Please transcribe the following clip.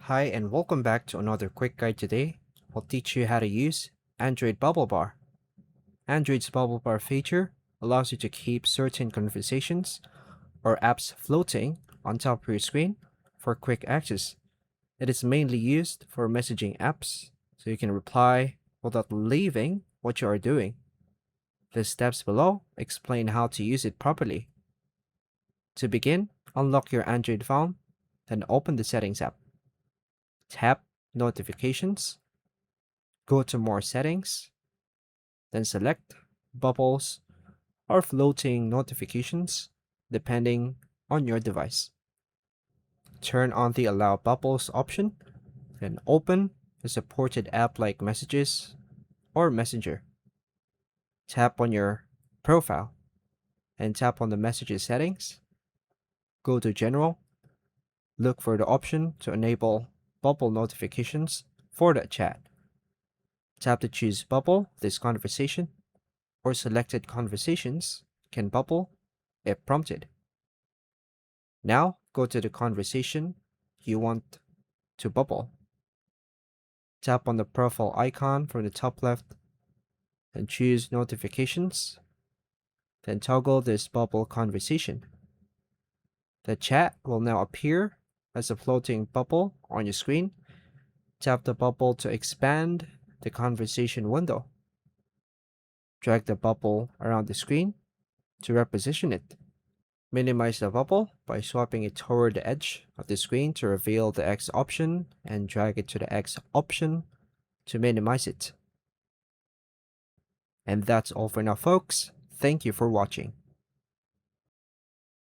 Hi and welcome back to another quick guide today. I'll teach you how to use Android Bubble Bar. Android's Bubble Bar feature allows you to keep certain conversations or apps floating on top of your screen for quick access. It is mainly used for messaging apps, so you can reply without leaving what you are doing. The steps below explain how to use it properly. To begin, unlock your Android phone, then open the Settings app. Tap Notifications, go to More Settings, then select Bubbles or Floating Notifications depending on your device. Turn on the Allow Bubbles option, then open the supported app like Messages or Messenger. Tap on your profile and tap on the Messages settings. Go to General, look for the option to enable bubble notifications for that chat. Tap to choose Bubble this conversation or selected conversations can bubble if prompted. Now go to the conversation you want to bubble. Tap on the profile icon from the top left and choose Notifications. Then toggle this bubble conversation. The chat will now appear as a floating bubble on your screen. Tap the bubble to expand the conversation window. Drag the bubble around the screen to reposition it. Minimize the bubble by swapping it toward the edge of the screen to reveal the X option and drag it to the X option to minimize it. And that's all for now, folks. Thank you for watching.